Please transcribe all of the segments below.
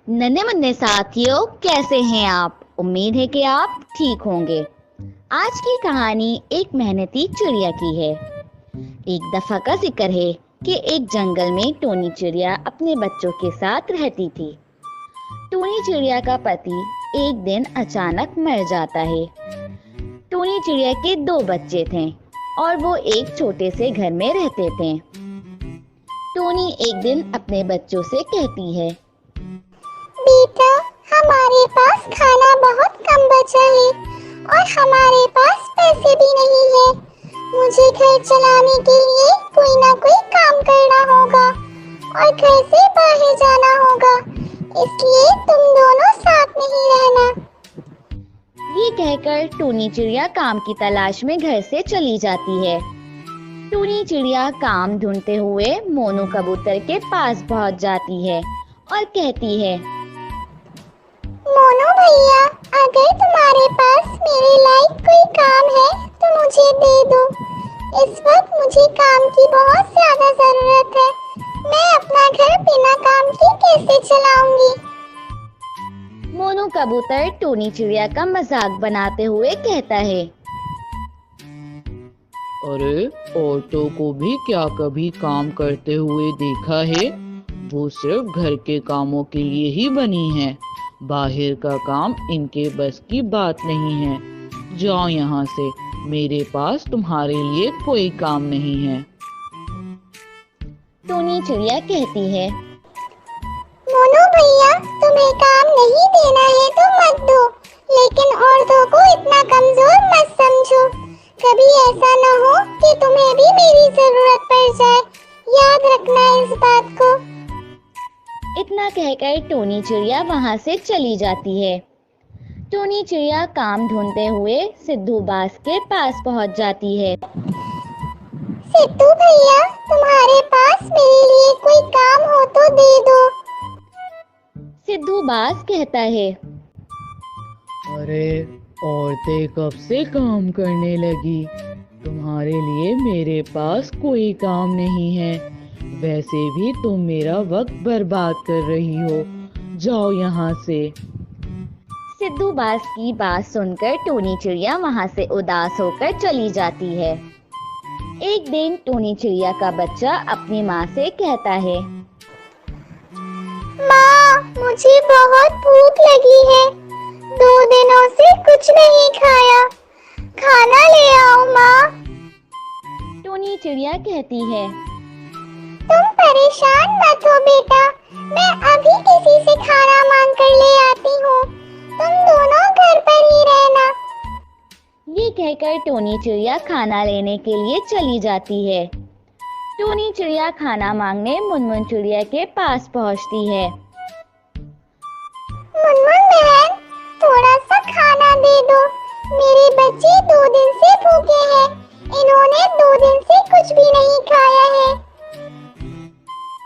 नन्हे मुन्ने साथियों, कैसे हैं आप? उम्मीद है कि आप ठीक होंगे। आज की कहानी एक मेहनती चिड़िया की है। एक दफा का जिक्र है कि एक जंगल में टोनी चिड़िया अपने बच्चों के साथ रहती थी। टोनी चिड़िया का पति एक दिन अचानक मर जाता है। टोनी चिड़िया के 2 बच्चे थे और वो एक छोटे से घर में रहते थे। टोनी एक दिन अपने बच्चों से कहती है, बेटा, हमारे पास खाना बहुत कम बचा है और हमारे पास पैसे भी नहीं है। मुझे घर चलाने के लिए कोई ना कोई काम करना होगा और घर से बाहर जाना होगा, इसलिए तुम दोनों साथ नहीं रहना। ये कहकर टोनी चिड़िया काम की तलाश में घर से चली जाती है। टोनी चिड़िया काम ढूंढते हुए मोनू कबूतर के पास पहुंच जाती है और कहती है, मोनू भैया, अगर तुम्हारे पास मेरे लायक कोई काम है तो मुझे दे दो। इस वक्त मुझे काम की बहुत ज्यादा जरूरत है। मैं अपना घर बिना काम के कैसे चलाऊंगी? मोनू कबूतर टोनी चिड़िया का मजाक बनाते हुए कहता है, अरे, औरतों को भी क्या कभी काम करते हुए देखा है? वो सिर्फ घर के कामों के लिए ही बनी है। बाहर का काम इनके बस की बात नहीं है। जाओ यहाँ से, मेरे पास तुम्हारे लिए कोई काम नहीं है। टोनी चिड़िया कहती है, मोनू भैया, तुम्हें काम नहीं देना है तो मत दो, लेकिन औरतों को इतना कमजोर मत समझो। कभी ऐसा न हो कि तुम्हें भी मेरी जरूरत पड़ जाए। याद रखना इस बात को। इतना कहकर टोनी चिड़िया वहां से चली जाती है। टोनी चिड़िया काम ढूंढते हुए सिद्धू बाज के पास पहुंच जाती है। सिद्धू भैया, तुम्हारे पास मेरे लिए कोई काम हो तो दे दो। सिद्धू बाज कहता है, अरे, औरतें कब से काम करने लगी? तुम्हारे लिए मेरे पास कोई काम नहीं है। वैसे भी तुम मेरा वक्त बर्बाद कर रही हो। जाओ यहाँ से। सिद्धू बाज की बात सुनकर टोनी चिड़िया वहां से उदास होकर चली जाती है। एक दिन टोनी चिड़िया का बच्चा अपनी माँ से कहता है, माँ, मुझे बहुत भूख लगी है। 2 दिनों से कुछ नहीं खाया। खाना ले आओ माँ। टोनी चिड़िया कहती है, तुम परेशान मत हो बेटा, मैं अभी किसी से खाना मांग कर ले आती हूँ। तुम दोनों घर पर ही रहना। ये कहकर टोनी चिड़िया खाना लेने के लिए चली जाती है। टोनी चिड़िया खाना मांगने मुनमुन चिड़िया के पास पहुंचती है। मुनमुन बहन, थोड़ा सा खाना दे दो। मेरे बच्चे 2 दिन से भूखे हैं। इन्होंने 2 दिन से कुछ भी नहीं खाया है।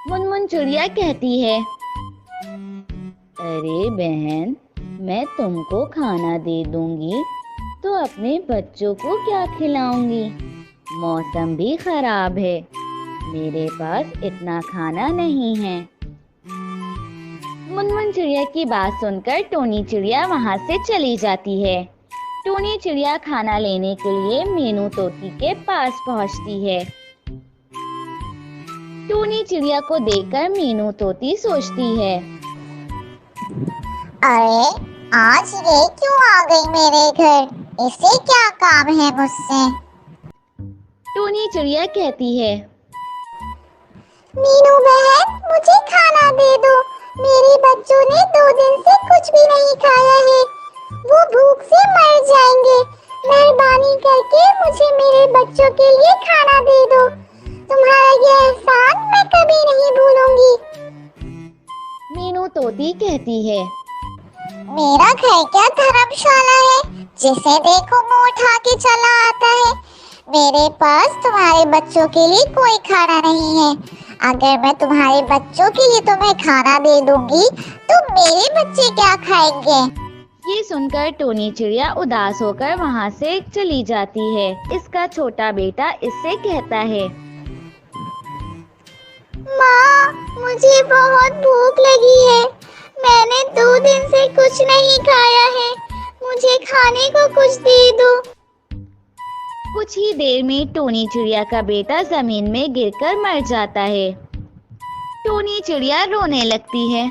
मुनमुन चिड़िया कहती है, अरे बहन, मैं तुमको खाना दे दूंगी तो अपने बच्चों को क्या खिलाऊंगी? मौसम भी खराब है, मेरे पास इतना खाना नहीं है। मुनमुन चिड़िया की बात सुनकर टोनी चिड़िया वहां से चली जाती है। टोनी चिड़िया खाना लेने के लिए मीनू तोती के पास पहुंचती है। टोनी चिड़िया को देखकर मीनू तोती सोचती है, अरे, आज ये क्यों आ गई मेरे घर? इसे क्या काम है मुझसे? टोनी चिड़िया कहती है, मीनू बहन, मुझे खाना दे दो। मेरे बच्चों ने 2 दिन से कुछ भी नहीं खाया है। वो भूख से मर जाएंगे। मेहरबानी करके मुझे मेरे बच्चों के लिए खाना दे दो। तुम्हारा ये एहसान मैं कभी नहीं भूलूंगी। मीनू तोती कहती है, मेरा घर क्या धर्मशाला है, जिसे देखो मुंह उठा के चला आता है। मेरे पास तुम्हारे बच्चों के लिए कोई खाना नहीं है। अगर मैं तुम्हारे बच्चों के लिए तुम्हें खाना दे दूंगी तो मेरे बच्चे क्या खाएंगे? ये सुनकर टोनी चिड़िया उदास होकर वहां से चली जाती है। इसका छोटा बेटा इससे कहता है, माँ, मुझे बहुत भूख लगी है। मैंने 2 दिन से कुछ नहीं खाया है, मुझे खाने को कुछ दे दो। कुछ ही देर में टोनी चिड़िया का बेटा जमीन में गिरकर मर जाता है। टोनी चिड़िया रोने लगती है।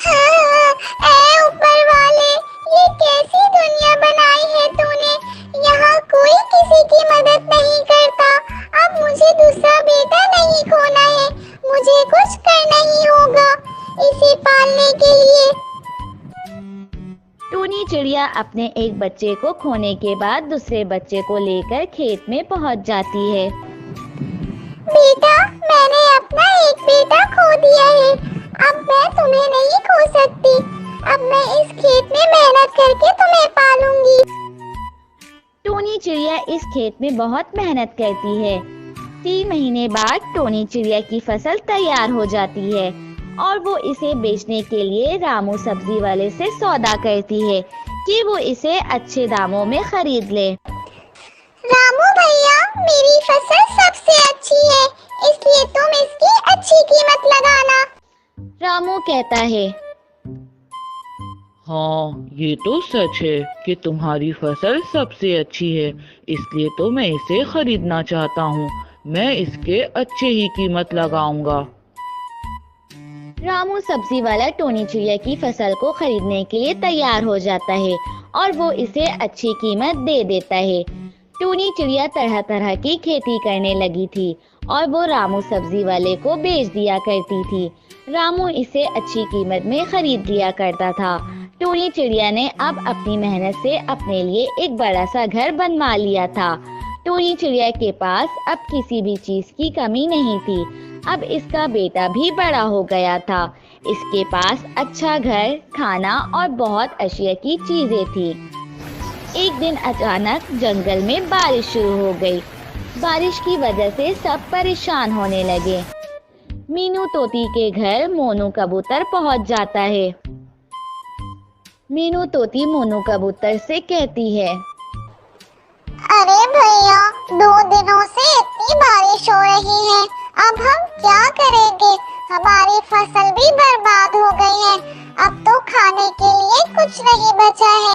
ऐ ऊपर वाले, ये कैसी दुनिया बनाई है तूने? यहाँ कोई किसी की मदद नहीं करता। अब मुझे दूसरा बेटा नहीं खोना है, मुझे कुछ करना ही होगा इसे पालने के लिए। टोनी चिड़िया अपने एक बच्चे को खोने के बाद दूसरे बच्चे को लेकर खेत में पहुंच जाती है। बेटा, मैंने अपना एक बेटा खो दिया है, अब मैं तुम्हें नहीं खो सकती। अब मैं इस खेत में मेहनत करके तुम्हें पालूंगी। टोनी चिड़िया इस खेत में बहुत मेहनत करती है। 3 महीने बाद टोनी चिड़िया की फसल तैयार हो जाती है और वो इसे बेचने के लिए रामू सब्जी वाले से सौदा करती है कि वो इसे अच्छे दामों में खरीद ले। रामू भैया, मेरी फसल सबसे अच्छी है, इसलिए तुम इसकी अच्छी कीमत लगाना। रामू कहता है। हाँ, ये तो सच है कि तुम्हारी फसल सबसे अच्छी है, इसलिए तो मैं इसे खरीदना चाहता हूँ। मैं इसके अच्छे ही कीमत लगाऊंगा। रामू सब्जी वाला टोनी चिड़िया की फसल को खरीदने के लिए तैयार हो जाता है और वो इसे अच्छी कीमत दे देता है। टोनी चिड़िया तरह तरह की खेती करने लगी थी और वो रामू सब्जी वाले को बेच दिया करती थी। रामू इसे अच्छी कीमत में खरीद लिया करता था। टोनी चिड़िया ने अब अपनी मेहनत से अपने लिए एक बड़ा सा घर बनवा लिया था। टोनी चिड़िया के पास अब किसी भी चीज की कमी नहीं थी। अब इसका बेटा भी बड़ा हो गया था। इसके पास अच्छा घर, खाना और बहुत अशिया की चीजें थी। एक दिन अचानक जंगल में बारिश शुरू हो गई। बारिश की वजह से सब परेशान होने लगे। मीनू तोती के घर मोनू कबूतर पहुंच जाता है। मीनू तोती मोनू कबूतर से कहती है। अरे भैया, 2 दिनों से इतनी बारिश हो रही है, अब हम क्या करेंगे? हमारी फसल भी बर्बाद हो गई है, अब तो खाने के लिए कुछ नहीं बचा है।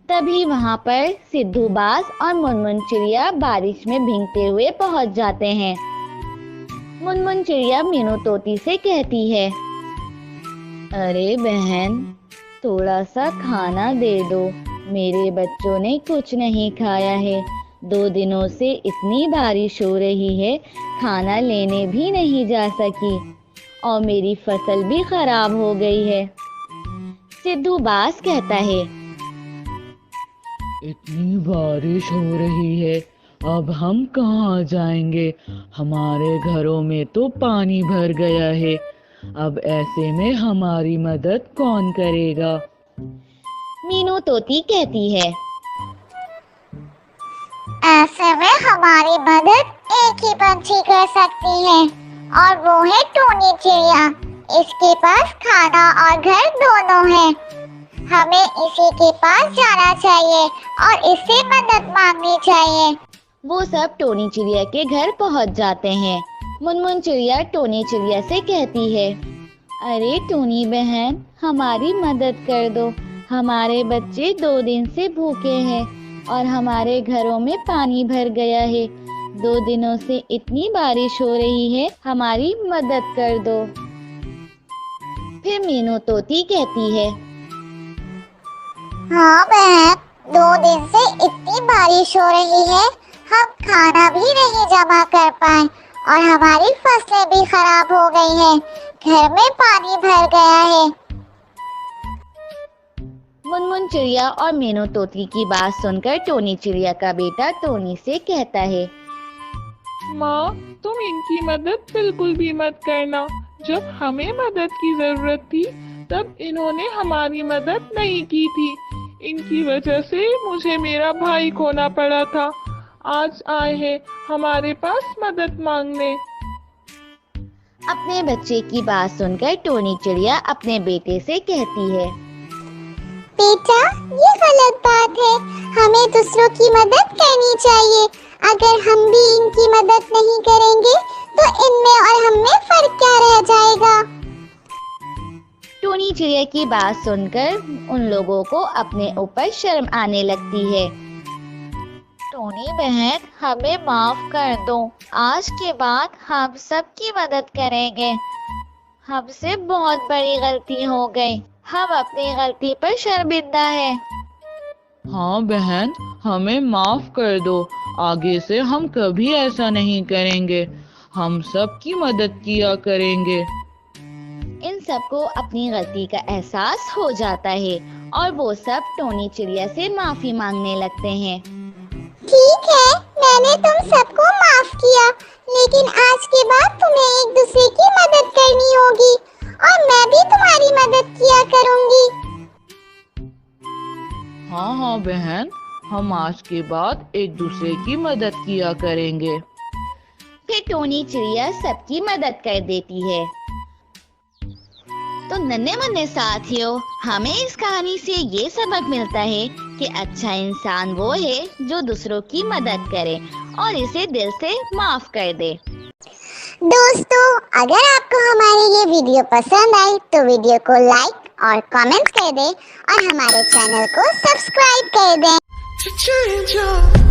तभी वहाँ पर सिद्धू बाज और मुनमुन चिड़िया बारिश में भीगते हुए पहुँच जाते हैं। मुनमुन चिड़िया मीनू तोती से कहती है। अरे बहन, थोड़ा सा खाना दे दो, मेरे बच्चों ने कुछ नहीं खाया है। 2 दिनों से इतनी बारिश हो रही है, खाना लेने भी नहीं जा सकी और मेरी फसल भी खराब हो गई है। सिद्धू बाज कहता है। इतनी बारिश हो रही है, अब हम कहाँ जाएंगे? हमारे घरों में तो पानी भर गया है। अब ऐसे में हमारी मदद कौन करेगा? मीनू तोती कहती है। ऐसे में हमारी मदद एक ही पंछी कर सकती है और वो है टोनी चिड़िया। इसके पास खाना और घर दोनों है। हमें इसी के पास जाना चाहिए और इससे मदद मांगनी चाहिए। वो सब टोनी चिड़िया के घर पहुंच जाते हैं। मुनमुन चिड़िया टोनी चिड़िया से कहती है। अरे टोनी बहन, हमारी मदद कर दो। हमारे बच्चे 2 दिन से भूखे हैं और हमारे घरों में पानी भर गया है। 2 दिनों से इतनी बारिश हो रही है, हमारी मदद कर दो। फिर मीनू तोती कहती है। हाँ बहन, 2 दिन से इतनी बारिश हो रही है, हम खाना भी नहीं जमा कर पाए और हमारी फसलें भी खराब हो गई हैं। घर में पानी भर गया है। मुनमुन चिड़िया और मीनू तोती की बात सुनकर टोनी चिड़िया का बेटा टोनी से कहता है। माँ, तुम इनकी मदद बिल्कुल भी मत करना। जब हमें मदद की जरूरत थी तब इन्होंने हमारी मदद नहीं की थी। इनकी वजह से मुझे मेरा भाई खोना पड़ा था। आज आए हैं हमारे पास मदद मांगने। अपने बच्चे की बात सुनकर टोनी चिड़िया अपने बेटे से कहती है। बेटा, ये गलत बात है। हमें दूसरों की मदद करनी चाहिए। अगर हम भी इनकी मदद नहीं करेंगे तो इनमें और हम में फर्क क्या रह जाएगा? टोनी चिड़िया की बात सुनकर उन लोगों को अपने ऊपर शर्म आने लगती है। टोनी बहन, हमें माफ कर दो। आज के बाद हम सबकी मदद करेंगे। हमसे बहुत बड़ी गलती हो गई। हम अपनी गलती पर शर्मिंदा है। हाँ बहन, हमें माफ कर दो। आगे से हम कभी ऐसा नहीं करेंगे। हम सबकी मदद किया करेंगे। इन सबको अपनी गलती का एहसास हो जाता है और वो सब टोनी चिड़िया से माफी मांगने लगते हैं। ठीक है, मैंने तुम सबको माफ किया, लेकिन आज के बाद तुम्हें एक दूसरे की मदद करनी होगी और मैं भी तुम्हारी मदद किया करूंगी। हाँ बहन, हम आज के बाद एक दूसरे की मदद किया करेंगे। फिर टोनी चिड़िया सबकी मदद कर देती है। तो नन्हे मुन्ने साथियों, हमें इस कहानी से ये सबक मिलता है कि अच्छा इंसान वो है जो दूसरों की मदद करे और इसे दिल से माफ कर दे। दोस्तों, अगर आपको हमारी ये वीडियो पसंद आई तो वीडियो को लाइक और कमेंट कर दें और हमारे चैनल को सब्सक्राइब कर दें।